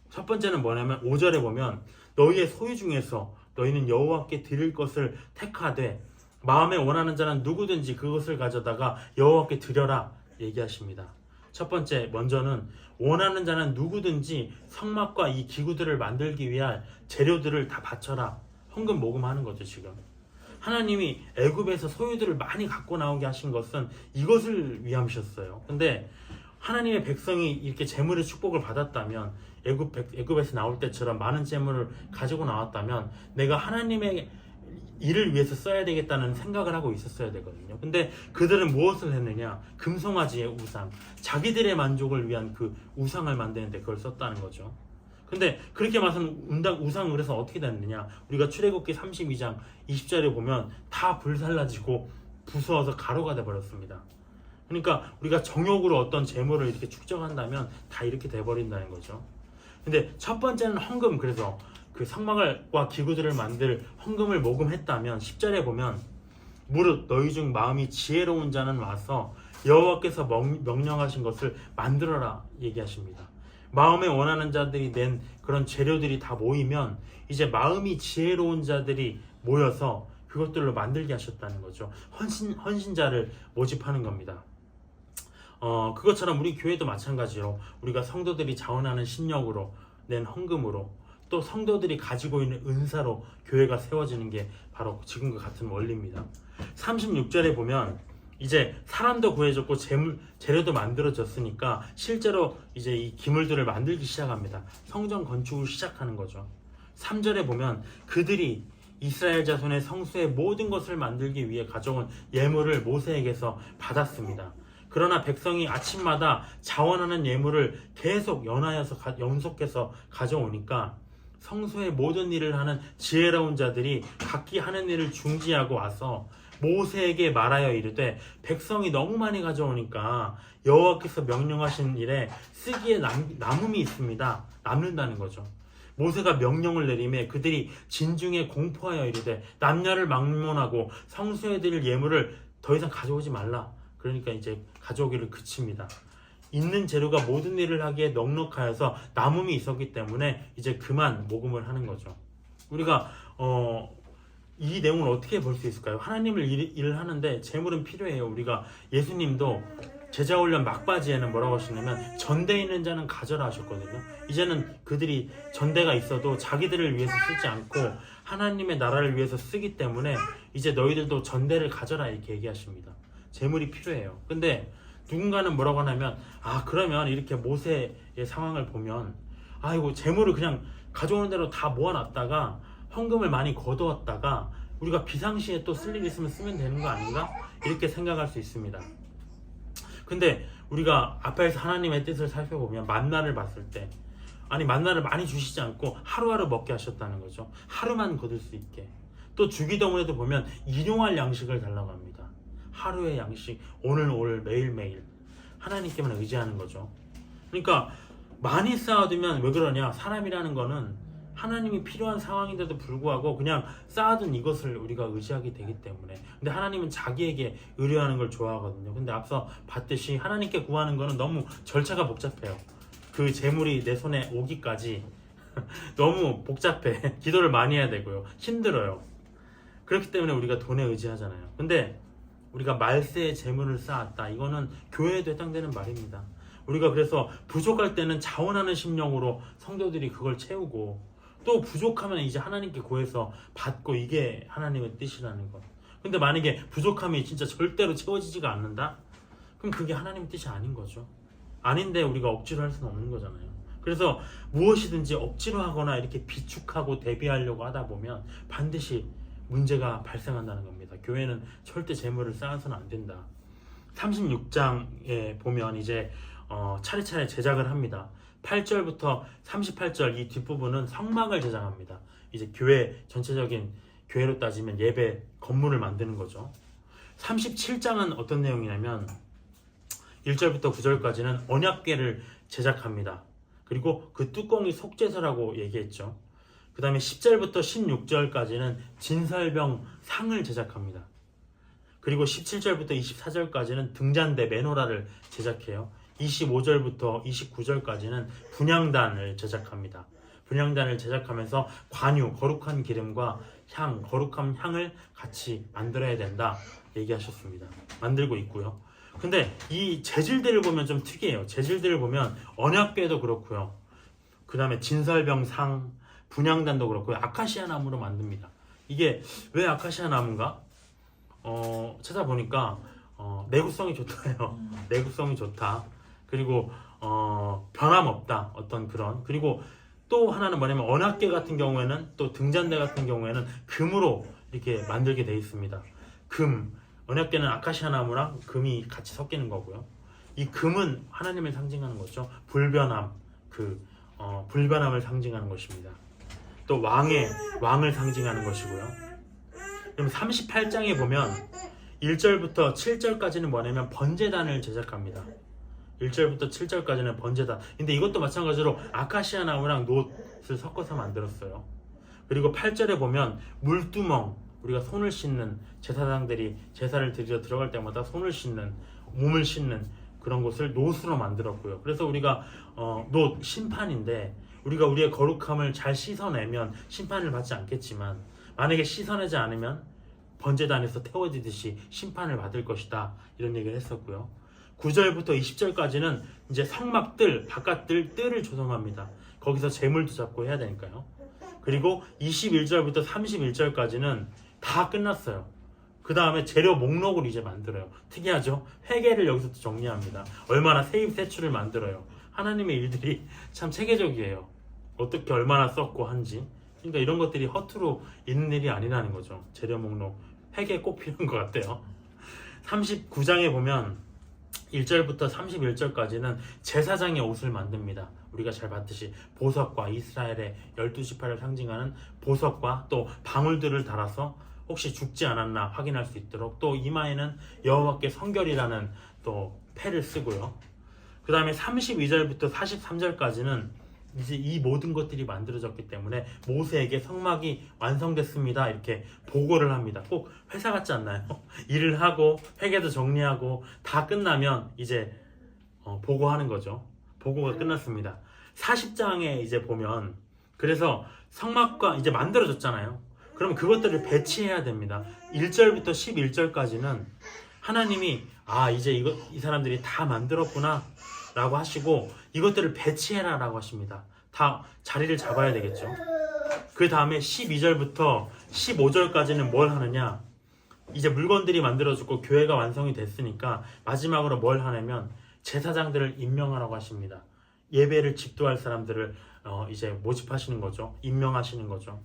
첫 번째는 뭐냐면 5절에 보면 너희의 소유 중에서 너희는 여호와께 드릴 것을 택하되 마음에 원하는 자는 누구든지 그것을 가져다가 여호와께 드려라 얘기하십니다. 첫 번째, 먼저는 원하는 자는 누구든지 성막과 이 기구들을 만들기 위한 재료들을 다 바쳐라. 헌금 모금하는 거죠. 지금 하나님이 애굽에서 소유들을 많이 갖고 나오게 하신 것은 이것을 위함이셨어요. 근데 하나님의 백성이 이렇게 재물의 축복을 받았다면, 애굽에서 나올 때처럼 많은 재물을 가지고 나왔다면 내가 하나님의 일을 위해서 써야 되겠다는 생각을 하고 있었어야 되거든요. 근데 그들은 무엇을 했느냐? 금송아지의 우상, 자기들의 만족을 위한 그 우상을 만드는데 그걸 썼다는 거죠. 근데 그렇게 말한 우상을 그래서 어떻게 됐느냐? 우리가 출애굽기 32장 20절에 보면 다 불살라지고 부수어서 가루가 돼버렸습니다. 그러니까 우리가 정욕으로 어떤 재물을 이렇게 축적한다면 다 이렇게 돼버린다는 거죠. 근데 첫 번째는 헌금, 그래서 그 성막과 기구들을 만들 헌금을 모금했다면 10절에 보면 무릇 너희 중 마음이 지혜로운 자는 와서 여호와께서 명령하신 것을 만들어라 얘기하십니다. 마음에 원하는 자들이 낸 그런 재료들이 다 모이면 이제 마음이 지혜로운 자들이 모여서 그것들로 만들게 하셨다는 거죠. 헌신자를 모집하는 겁니다. 그것처럼 우리 교회도 마찬가지로 우리가 성도들이 자원하는 신력으로 낸 헌금으로 또 성도들이 가지고 있는 은사로 교회가 세워지는 게 바로 지금과 같은 원리입니다. 36절에 보면 이제 사람도 구해졌고 재료도 만들어졌으니까 실제로 이제 이 기물들을 만들기 시작합니다. 성전 건축을 시작하는 거죠. 3절에 보면 그들이 이스라엘 자손의 성수의 모든 것을 만들기 위해 가져온 예물을 모세에게서 받았습니다. 그러나 백성이 아침마다 자원하는 예물을 계속 연속해서 가져오니까 성소의 모든 일을 하는 지혜로운 자들이 각기 하는 일을 중지하고 와서 모세에게 말하여 이르되 백성이 너무 많이 가져오니까 여호와께서 명령하신 일에 쓰기에 남음이 있습니다. 남는다는 거죠. 모세가 명령을 내리매 그들이 진중에 공포하여 이르되 남녀를 막론하고 성소에 드릴 예물을 더 이상 가져오지 말라. 그러니까 이제 가져오기를 그칩니다. 있는 재료가 모든 일을 하기에 넉넉하여서 남음이 있었기 때문에 이제 그만 모금을 하는 거죠. 우리가 이 내용을 어떻게 볼 수 있을까요? 하나님을 일을 하는데 재물은 필요해요. 우리가 예수님도 제자훈련 막바지에는 뭐라고 하시냐면 전대 있는 자는 가져라 하셨거든요. 이제는 그들이 전대가 있어도 자기들을 위해서 쓰지 않고 하나님의 나라를 위해서 쓰기 때문에 이제 너희들도 전대를 가져라 이렇게 얘기하십니다. 재물이 필요해요. 근데 누군가는 뭐라고 하냐면 그러면 이렇게 모세의 상황을 보면 이거 재물을 그냥 가져오는 대로 다 모아놨다가 헌금을 많이 거두었다가 우리가 비상시에 또 쓸 일 있으면 쓰면 되는 거 아닌가? 이렇게 생각할 수 있습니다. 근데 우리가 앞에서 하나님의 뜻을 살펴보면 만나를 봤을 때 만나를 많이 주시지 않고 하루하루 먹게 하셨다는 거죠. 하루만 거둘 수 있게. 또 주기도문에도 보면 일용할 양식을 달라고 합니다. 하루의 양식, 오늘 매일매일 하나님께만 의지하는 거죠. 그러니까 많이 쌓아두면 왜 그러냐? 사람이라는 거는 하나님이 필요한 상황인데도 불구하고 그냥 쌓아둔 이것을 우리가 의지하게 되기 때문에. 근데 하나님은 자기에게 의뢰하는 걸 좋아하거든요. 근데 앞서 봤듯이 하나님께 구하는 거는 너무 절차가 복잡해요. 그 재물이 내 손에 오기까지 너무 복잡해. 기도를 많이 해야 되고요. 힘들어요. 그렇기 때문에 우리가 돈에 의지하잖아요. 근데 우리가 말세의 재물을 쌓았다. 이거는 교회에도 해당되는 말입니다. 우리가 그래서 부족할 때는 자원하는 심령으로 성도들이 그걸 채우고 또 부족하면 이제 하나님께 구해서 받고 이게 하나님의 뜻이라는 것. 근데 만약에 부족함이 진짜 절대로 채워지지가 않는다? 그럼 그게 하나님의 뜻이 아닌 거죠. 아닌데 우리가 억지로 할 수는 없는 거잖아요. 그래서 무엇이든지 억지로 하거나 이렇게 비축하고 대비하려고 하다 보면 반드시 문제가 발생한다는 겁니다. 교회는 절대 재물을 쌓아서는 안 된다. 36장에 보면 이제 차례차례 제작을 합니다. 8절부터 38절 이 뒷부분은 성막을 제작합니다. 이제 교회 전체적인 교회로 따지면 예배 건물을 만드는 거죠. 37장은 어떤 내용이냐면 1절부터 9절까지는 언약궤를 제작합니다. 그리고 그 뚜껑이 속죄서라고 얘기했죠. 그 다음에 10절부터 16절까지는 진설병 상을 제작합니다. 그리고 17절부터 24절까지는 등잔대 메노라를 제작해요. 25절부터 29절까지는 분향단을 제작합니다. 분향단을 제작하면서 관유, 거룩한 기름과 향, 거룩한 향을 같이 만들어야 된다 얘기하셨습니다. 만들고 있고요. 근데 이 재질들을 보면 좀 특이해요. 재질들을 보면 언약궤도 그렇고요. 그 다음에 진설병상, 분향단도 그렇고요. 아카시아 나무로 만듭니다. 이게 왜 아카시아 나무인가? 찾아보니까 내구성이 좋다요. 내구성이 좋다. 그리고 변함없다. 어떤 그런. 그리고 또 하나는 뭐냐면 언약궤 같은 경우에는 또 등잔대 같은 경우에는 금으로 이렇게 만들게 되어 있습니다. 금. 언약궤는 아카시아 나무랑 금이 같이 섞이는 거고요. 이 금은 하나님을 상징하는 거죠. 불변함. 불변함을 상징하는 것입니다. 또 왕을 상징하는 것이고요. 그럼 38장에 보면 1절부터 7절까지는 뭐냐면 번제단을 제작합니다. 1절부터 7절까지는 번제단. 근데 이것도 마찬가지로 아카시아 나무랑 놋을 섞어서 만들었어요. 그리고 8절에 보면 물두멍, 우리가 손을 씻는 제사장들이 제사를 드리러 들어갈 때마다 손을 씻는, 몸을 씻는 그런 곳을 놋으로 만들었고요. 그래서 우리가 놋 심판인데 우리가 우리의 거룩함을 잘 씻어내면 심판을 받지 않겠지만 만약에 씻어내지 않으면 번제단에서 태워지듯이 심판을 받을 것이다 이런 얘기를 했었고요. 9절부터 20절까지는 이제 성막들 바깥들 뜰을 조성합니다. 거기서 재물도 잡고 해야 되니까요. 그리고 21절부터 31절까지는 다 끝났어요. 그 다음에 재료 목록을 이제 만들어요. 특이하죠? 회계를 여기서 또 정리합니다. 얼마나 세입 세출을 만들어요. 하나님의 일들이 참 체계적이에요. 어떻게 얼마나 썼고 한지. 그러니까 이런 것들이 허투루 있는 일이 아니라는 거죠. 재료 목록 회계 꼭 필요한 것 같아요. 39장에 보면 1절부터 31절까지는 제사장의 옷을 만듭니다. 우리가 잘 봤듯이 보석과 이스라엘의 12지파를 상징하는 보석과 또 방울들을 달아서 혹시 죽지 않았나 확인할 수 있도록, 또 이마에는 여호와께 성결이라는 또 패를 쓰고요. 그 다음에 32절부터 43절까지는 이제 이 모든 것들이 만들어졌기 때문에 모세에게 성막이 완성됐습니다 이렇게 보고를 합니다. 꼭 회사 같지 않나요? 일을 하고 회계도 정리하고 다 끝나면 이제 보고하는 거죠. 보고가 끝났습니다. 40장에 이제 보면, 그래서 성막과 이제 만들어졌잖아요. 그럼 그것들을 배치해야 됩니다. 1절부터 11절까지는 하나님이 이제 이 사람들이 다 만들었구나 라고 하시고 이것들을 배치해라 라고 하십니다. 다 자리를 잡아야 되겠죠. 그 다음에 12절부터 15절까지는 뭘 하느냐, 이제 물건들이 만들어졌고 교회가 완성이 됐으니까 마지막으로 뭘 하냐면 제사장들을 임명하라고 하십니다. 예배를 집도할 사람들을 이제 모집하시는 거죠. 임명하시는 거죠.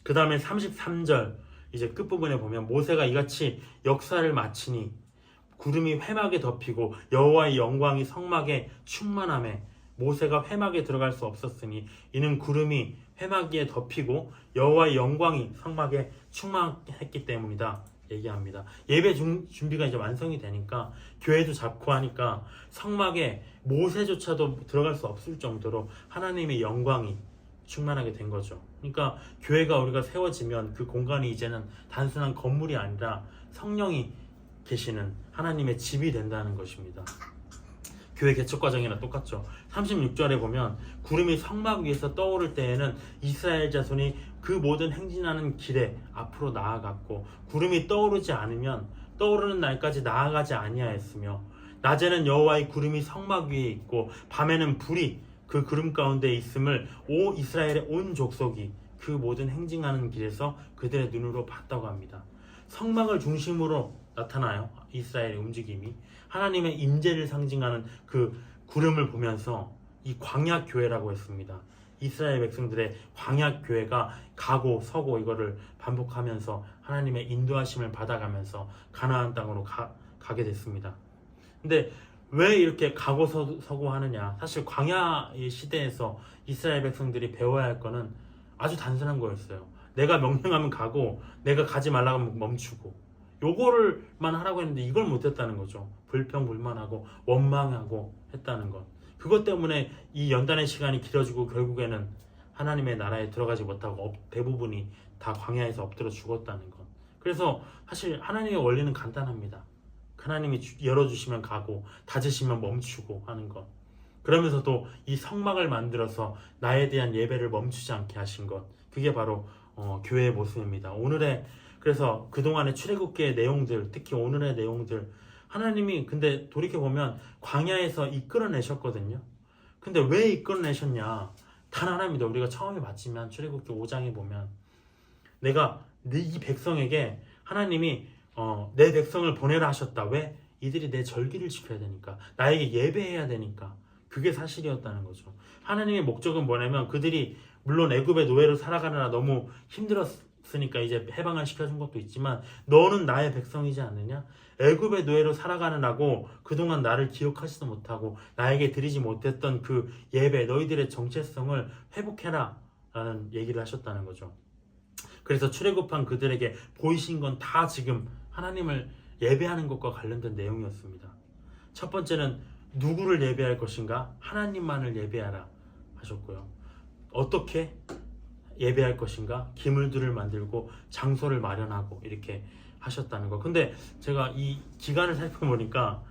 그 다음에 33절 이제 끝부분에 보면 모세가 이같이 역사를 마치니 구름이 회막에 덮이고 여호와의 영광이 성막에 충만하매 모세가 회막에 들어갈 수 없었으니 이는 구름이 회막 위에 덮이고 여호와의 영광이 성막에 충만했기 때문이다 얘기합니다. 예배 준비가 이제 완성이 되니까 교회도 잡고 하니까 성막에 모세조차도 들어갈 수 없을 정도로 하나님의 영광이 충만하게 된 거죠. 그러니까 교회가 우리가 세워지면 그 공간이 이제는 단순한 건물이 아니라 성령이 계시는 하나님의 집이 된다는 것입니다. 교회 개척 과정이랑 똑같죠. 36절에 보면 구름이 성막 위에서 떠오를 때에는 이스라엘 자손이 그 모든 행진하는 길에 앞으로 나아갔고 구름이 떠오르지 않으면 떠오르는 날까지 나아가지 아니하였으며 낮에는 여호와의 구름이 성막 위에 있고 밤에는 불이 그 구름 가운데 있음을 오 이스라엘의 온 족속이 그 모든 행진하는 길에서 그들의 눈으로 봤다고 합니다. 성막을 중심으로 나타나요. 이스라엘의 움직임이 하나님의 임재를 상징하는 그 구름을 보면서 이 광야 교회라고 했습니다. 이스라엘 백성들의 광야 교회가 가고 서고 이거를 반복하면서 하나님의 인도하심을 받아가면서 가나안 땅으로 가게 됐습니다. 근데 왜 이렇게 가고 서고 하느냐? 사실 광야의 시대에서 이스라엘 백성들이 배워야 할 거는 아주 단순한 거였어요. 내가 명령하면 가고 내가 가지 말라고 하면 멈추고, 요거를만 하라고 했는데 이걸 못했다는 거죠. 불평불만하고 원망하고 했다는 것. 그것 때문에 이 연단의 시간이 길어지고 결국에는 하나님의 나라에 들어가지 못하고 대부분이 다 광야에서 엎드려 죽었다는 것. 그래서 사실 하나님의 원리는 간단합니다. 하나님이 열어주시면 가고 닫으시면 멈추고 하는 것. 그러면서도 이 성막을 만들어서 나에 대한 예배를 멈추지 않게 하신 것. 그게 바로 교회의 모습입니다. 오늘의, 그래서 그동안의 출애굽기의 내용들, 특히 오늘의 내용들, 하나님이 근데 돌이켜보면 광야에서 이끌어내셨거든요. 근데 왜 이끌어내셨냐? 단 하나입니다. 우리가 처음에 봤지만 출애굽기 5장에 보면 내가 이 백성에게 하나님이 내 백성을 보내라 하셨다. 왜? 이들이 내 절기를 지켜야 되니까, 나에게 예배해야 되니까. 그게 사실이었다는 거죠. 하나님의 목적은 뭐냐면 그들이 물론 애굽의 노예로 살아가느라 너무 힘들었으니까 이제 해방을 시켜준 것도 있지만 너는 나의 백성이지 않느냐? 애굽의 노예로 살아가느라고 그동안 나를 기억하지도 못하고 나에게 드리지 못했던 그 예배, 너희들의 정체성을 회복해라 라는 얘기를 하셨다는 거죠. 그래서 출애굽한 그들에게 보이신 건 다 지금 하나님을 예배하는 것과 관련된 내용이었습니다. 첫 번째는 누구를 예배할 것인가? 하나님만을 예배하라 하셨고요. 어떻게 예배할 것인가? 기물들을 만들고 장소를 마련하고 이렇게 하셨다는 거. 근데 제가 이 기간을 살펴보니까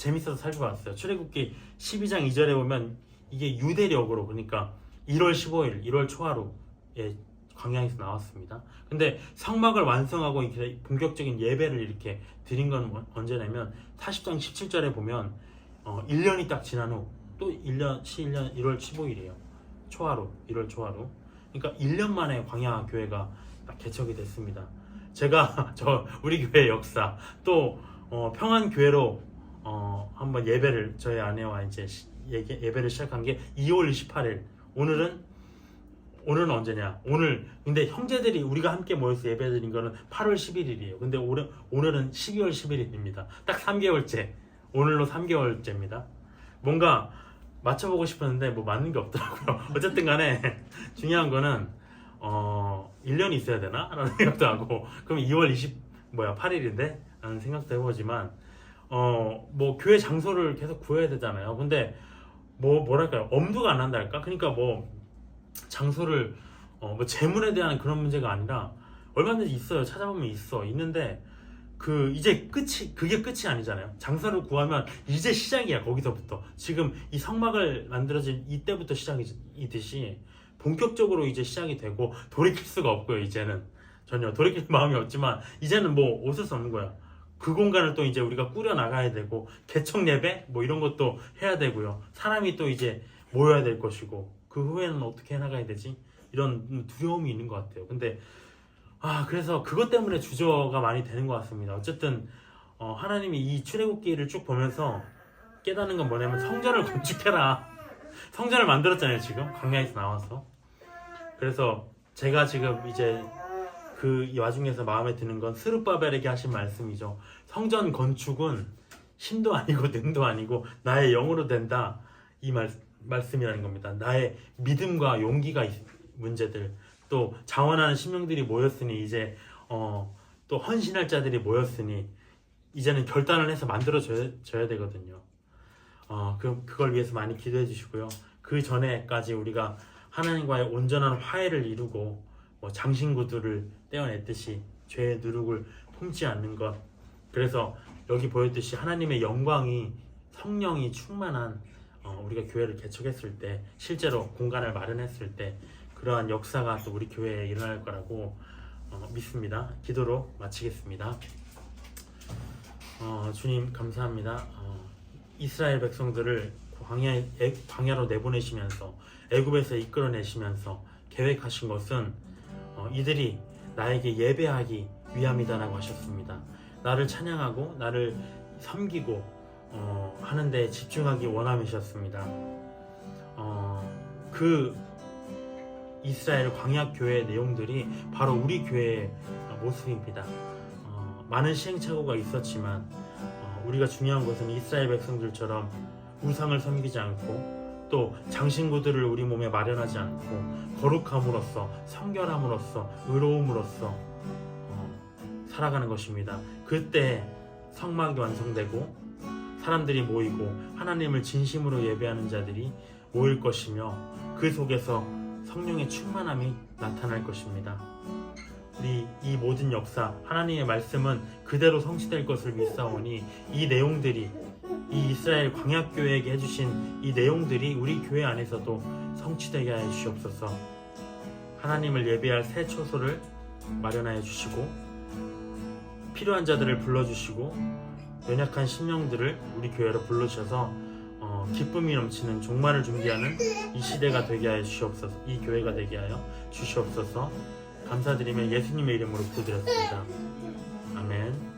재밌어서 살펴봤어요. 출애굽기 12장 2절에 보면 이게 유대력으로, 그러니까 1월 15일 1월 초하루에 광야에서 나왔습니다. 근데 성막을 완성하고 이렇게 본격적인 예배를 이렇게 드린 건 언제냐면 40장 17절에 보면 1년이 딱 지난 후 또 1년 1월 15일이에요. 초하루, 1월 초하루. 그러니까 1년 만에 광야 교회가 딱 개척이 됐습니다. 제가 우리 교회 역사 또 평안 교회로 한번 예배를 저희 아내와 이제 예배를 시작한 게 2월 28일. 오늘은 언제냐? 오늘 근데 형제들이 우리가 함께 모여서 예배드린 거는 8월 11일이에요. 근데 오늘은 12월 11일입니다. 딱 3개월째. 오늘로 3개월째입니다. 뭔가 맞춰보고 싶었는데 뭐 맞는 게 없더라고요. 어쨌든 간에 중요한 거는 1년이 있어야 되나? 라는 생각도 하고, 그럼 2월 8일인데? 라는 생각도 해보지만 뭐 교회 장소를 계속 구해야 되잖아요. 근데 뭐랄까요? 엄두가 안 난달까? 그러니까 뭐 장소를 뭐 재물에 대한 그런 문제가 아니라 얼마든지 있어요. 찾아보면 있는데 그게 끝이 아니잖아요. 장소를 구하면 이제 시작이야. 거기서부터 지금 이 성막을 만들어진 이때부터 시작이듯이 본격적으로 이제 시작이 되고, 돌이킬 수가 없고요. 이제는 전혀 돌이킬 마음이 없지만 이제는 뭐 어쩔 수 없는 거야. 그 공간을 또 이제 우리가 꾸려 나가야 되고, 개척 예배 뭐 이런 것도 해야 되고요. 사람이 또 이제 모여야 될 것이고, 그 후에는 어떻게 해나가야 되지? 이런 두려움이 있는 것 같아요. 근데 그래서 그것 때문에 주저가 많이 되는 것 같습니다. 어쨌든 하나님이 이 출애굽기를 쭉 보면서 깨닫는 건 뭐냐면, 성전을 건축해라. 성전을 만들었잖아요. 지금 광야에서 나와서. 그래서 제가 지금 이제 이 와중에서 마음에 드는 건 스룹바벨에게 하신 말씀이죠. 성전 건축은 힘도 아니고 능도 아니고 나의 영으로 된다. 이 말씀이라는 겁니다. 나의 믿음과 용기가 문제들, 또 자원하는 심령들이 모였으니, 이제 또 헌신할 자들이 모였으니 이제는 결단을 해서 만들어져야 되거든요. 그걸 위해서 많이 기도해 주시고요. 그 전에까지 우리가 하나님과의 온전한 화해를 이루고 장신구들을 떼어냈듯이 죄의 누룩을 품지 않는 것. 그래서 여기 보였듯이 하나님의 영광이, 성령이 충만한 우리가 교회를 개척했을 때, 실제로 공간을 마련했을 때 그러한 역사가 또 우리 교회에 일어날 거라고 믿습니다. 기도로 마치겠습니다. 주님 감사합니다. 이스라엘 백성들을 광야로 내보내시면서, 애굽에서 이끌어내시면서 계획하신 것은 이들이 나에게 예배하기 위함이다라고 하셨습니다. 나를 찬양하고 나를 섬기고 하는 데 집중하기 원함이셨습니다. 그 이스라엘 광야 교회의 내용들이 바로 우리 교회의 모습입니다. 많은 시행착오가 있었지만 우리가 중요한 것은 이스라엘 백성들처럼 우상을 섬기지 않고, 또 장신구들을 우리 몸에 마련하지 않고, 거룩함으로써, 성결함으로써, 의로움으로써 살아가는 것입니다. 그때 성막이 완성되고 사람들이 모이고 하나님을 진심으로 예배하는 자들이 모일 것이며, 그 속에서 성령의 충만함이 나타날 것입니다. 우리 이 모든 역사, 하나님의 말씀은 그대로 성취될 것을 믿사오니, 이 내용들이, 이 이스라엘 광야교회에게 해주신 이 내용들이 우리 교회 안에서도 성취되게 하여 주시옵소서. 하나님을 예배할 새 초소를 마련하여 주시고, 필요한 자들을 불러주시고, 연약한 심령들을 우리 교회로 불러주셔서 기쁨이 넘치는 종말을 준비하는 이 시대가 되게 하여 주시옵소서. 이 교회가 되게 하여 주시옵소서. 감사드리며 예수님의 이름으로 기도드렸습니다. 아멘.